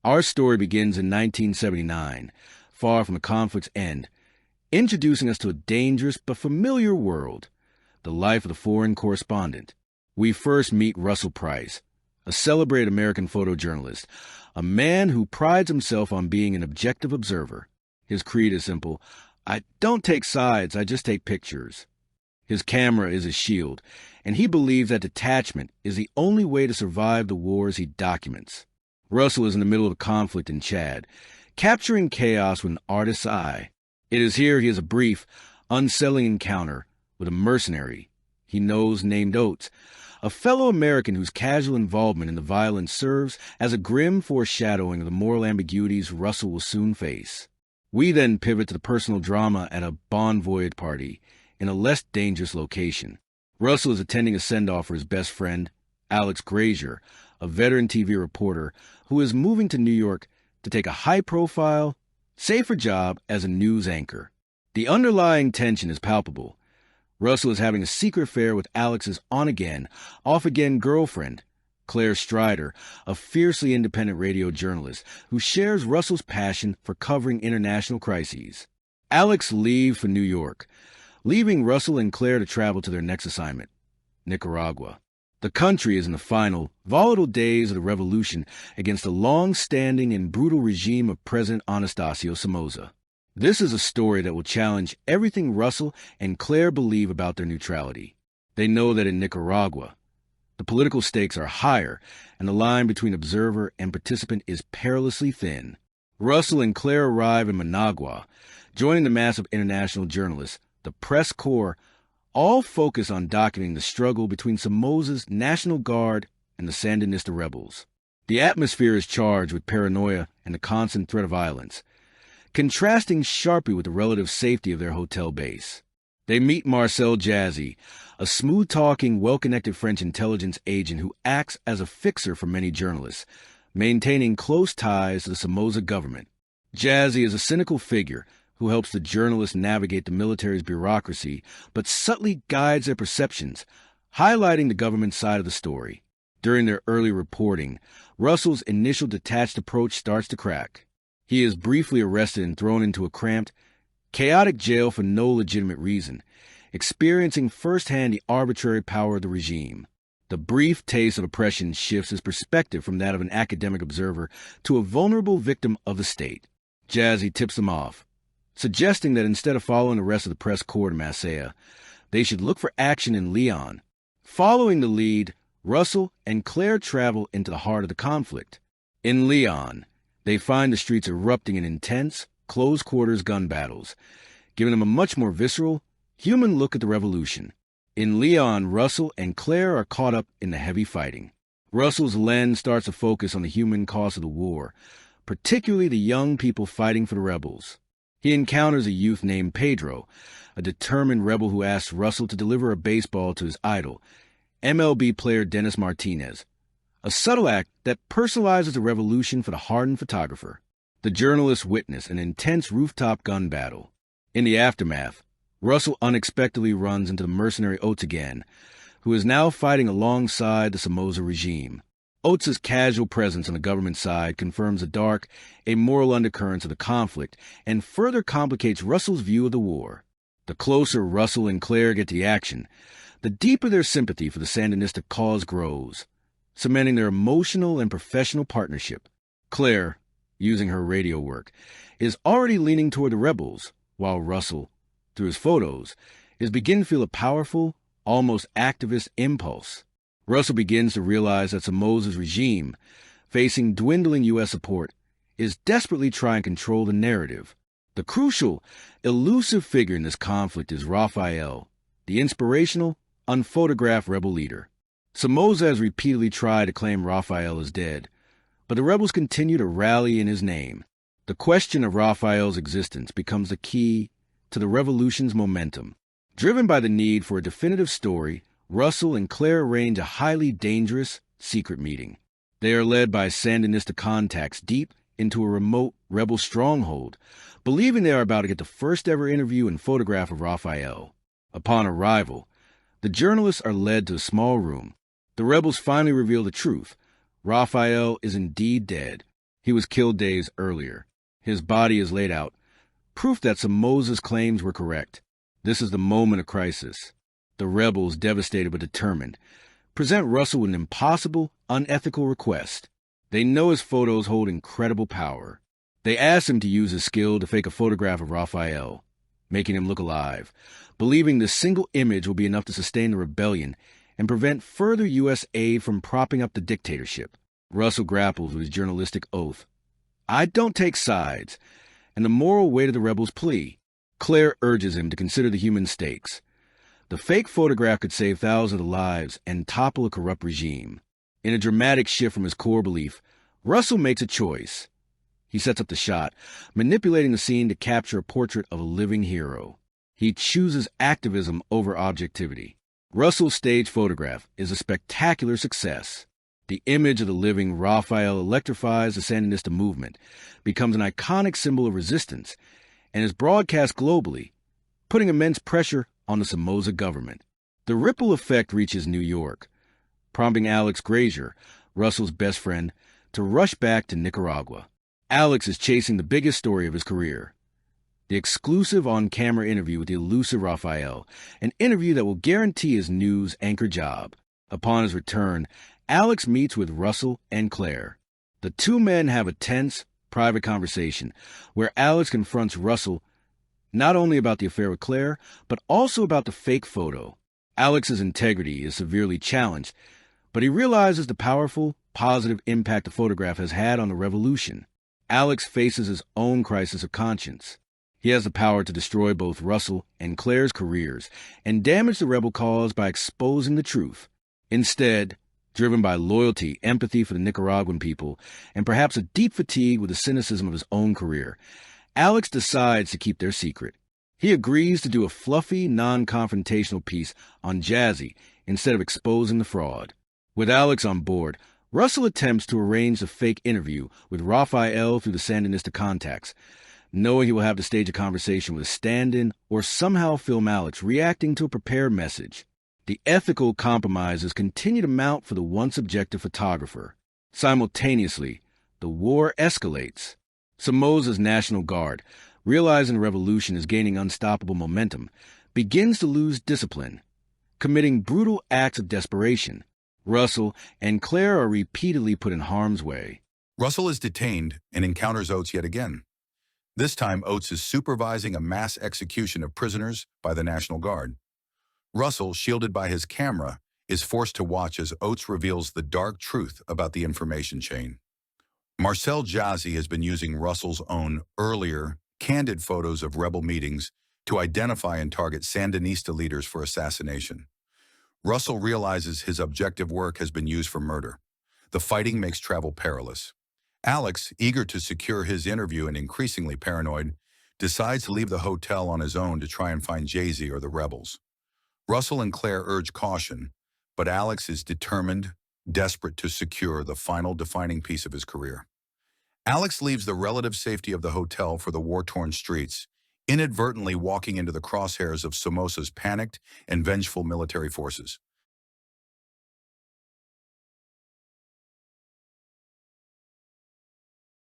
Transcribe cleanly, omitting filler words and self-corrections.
Our story begins in 1979, far from the conflict's end, introducing us to a dangerous but familiar world, the life of the foreign correspondent. We first meet Russell Price, a celebrated American photojournalist, a man who prides himself on being an objective observer. His creed is simple: I don't take sides, I just take pictures. His camera is his shield, and he believes that detachment is the only way to survive the wars he documents. Russell is in the middle of a conflict in Chad, capturing chaos with an artist's eye. It is here he has a brief, unsettling encounter with a mercenary he knows named Oates, a fellow American whose casual involvement in the violence serves as a grim foreshadowing of the moral ambiguities Russell will soon face. We then pivot to the personal drama at a Bon Voyage party in a less dangerous location. Russell is attending a send-off for his best friend, Alex Grazier, a veteran TV reporter who is moving to New York to take a high-profile, safer job as a news anchor. The underlying tension is palpable. Russell is having a secret affair with Alex's on-again, off-again girlfriend, Claire Strider, a fiercely independent radio journalist who shares Russell's passion for covering international crises. Alex leaves for New York, leaving Russell and Claire to travel to their next assignment, Nicaragua. The country is in the final, volatile days of the revolution against the long-standing and brutal regime of President Anastasio Somoza. This is a story that will challenge everything Russell and Claire believe about their neutrality. They know that in Nicaragua, the political stakes are higher, and the line between observer and participant is perilously thin. Russell and Claire arrive in Managua, joining the mass of international journalists, the press corps, all focus on documenting the struggle between Somoza's National Guard and the Sandinista rebels. The atmosphere is charged with paranoia and the constant threat of violence, contrasting sharply with the relative safety of their hotel base. They meet Marcel Jazzy, a smooth-talking, well-connected French intelligence agent who acts as a fixer for many journalists, maintaining close ties to the Somoza government. Jazzy is a cynical figure who helps the journalists navigate the military's bureaucracy, but subtly guides their perceptions, highlighting the government side of the story. During their early reporting, Russell's initial detached approach starts to crack. He is briefly arrested and thrown into a cramped, chaotic jail for no legitimate reason, experiencing firsthand the arbitrary power of the regime. The brief taste of oppression shifts his perspective from that of an academic observer to a vulnerable victim of the state. Jazzy tips him off, suggesting that instead of following the rest of the press corps to Masaya, they should look for action in Leon. Following the lead, Russell and Claire travel into the heart of the conflict. In Leon, they find the streets erupting in intense, close-quarters gun battles, giving them a much more visceral, human look at the revolution. In Leon, Russell and Claire are caught up in the heavy fighting. Russell's lens starts to focus on the human cost of the war, particularly the young people fighting for the rebels. He encounters a youth named Pedro, a determined rebel who asks Russell to deliver a baseball to his idol, MLB player Dennis Martinez, a subtle act that personalizes the revolution for the hardened photographer. The journalists witness an intense rooftop gun battle. In the aftermath, Russell unexpectedly runs into the mercenary Oates again, who is now fighting alongside the Somoza regime. Oates' casual presence on the government side confirms the dark, amoral undercurrents of the conflict and further complicates Russell's view of the war. The closer Russell and Claire get to the action, the deeper their sympathy for the Sandinista cause grows, cementing their emotional and professional partnership. Claire, using her radio work, is already leaning toward the rebels, while Russell, through his photos, is beginning to feel a powerful, almost activist impulse. Russell begins to realize that Somoza's regime, facing dwindling U.S. support, is desperately trying to control the narrative. The crucial, elusive figure in this conflict is Rafael, the inspirational, unphotographed rebel leader. Somoza has repeatedly tried to claim Rafael as dead, but the rebels continue to rally in his name. The question of Rafael's existence becomes the key to the revolution's momentum. Driven by the need for a definitive story, Russell and Claire arrange a highly dangerous, secret meeting. They are led by Sandinista contacts deep into a remote rebel stronghold, believing they are about to get the first-ever interview and photograph of Rafael. Upon arrival, the journalists are led to a small room. The rebels finally reveal the truth. Rafael is indeed dead. He was killed days earlier. His body is laid out, proof that Somoza's claims were correct. This is the moment of crisis. The rebels, devastated but determined, present Russell with an impossible, unethical request. They know his photos hold incredible power. They ask him to use his skill to fake a photograph of Raphael, making him look alive, believing this single image will be enough to sustain the rebellion and prevent further U.S. aid from propping up the dictatorship. Russell grapples with his journalistic oath. I don't take sides, and the moral weight of the rebels' plea. Claire urges him to consider the human stakes. The fake photograph could save thousands of lives and topple a corrupt regime. In a dramatic shift from his core belief, Russell makes a choice. He sets up the shot, manipulating the scene to capture a portrait of a living hero. He chooses activism over objectivity. Russell's stage photograph is a spectacular success. The image of the living Raphael electrifies the Sandinista movement, becomes an iconic symbol of resistance, and is broadcast globally, putting immense pressure on the Somoza government. The ripple effect reaches New York, prompting Alex Grazier, Russell's best friend, to rush back to Nicaragua. Alex is chasing the biggest story of his career, the exclusive on-camera interview with the elusive Raphael, an interview that will guarantee his news anchor job. Upon his return, Alex meets with Russell and Claire. The two men have a tense, private conversation where Alex confronts Russell not only about the affair with Claire, but also about the fake photo. Alex's integrity is severely challenged, but he realizes the powerful, positive impact the photograph has had on the revolution. Alex faces his own crisis of conscience. He has the power to destroy both Russell and Claire's careers and damage the rebel cause by exposing the truth. Instead, driven by loyalty, empathy for the Nicaraguan people, and perhaps a deep fatigue with the cynicism of his own career, Alex decides to keep their secret. He agrees to do a fluffy, non-confrontational piece on Jazzy instead of exposing the fraud. With Alex on board, Russell attempts to arrange a fake interview with Raphael through the Sandinista contacts, knowing he will have to stage a conversation with a stand-in or somehow film Alex reacting to a prepared message. The ethical compromises continue to mount for the once objective photographer. Simultaneously, the war escalates. Somoza's National Guard, realizing the revolution is gaining unstoppable momentum, begins to lose discipline, committing brutal acts of desperation. Russell and Claire are repeatedly put in harm's way. Russell is detained and encounters Oates yet again. This time, Oates is supervising a mass execution of prisoners by the National Guard. Russell, shielded by his camera, is forced to watch as Oates reveals the dark truth about the information chain. Marcel Jazzy has been using Russell's own earlier, candid photos of rebel meetings to identify and target Sandinista leaders for assassination. Russell realizes his objective work has been used for murder. The fighting makes travel perilous. Alex, eager to secure his interview and increasingly paranoid, decides to leave the hotel on his own to try and find Jay-Z or the rebels. Russell and Claire urge caution, but Alex is determined, desperate to secure the final defining piece of his career. Alex leaves the relative safety of the hotel for the war-torn streets, inadvertently walking into the crosshairs of Somoza's panicked and vengeful military forces.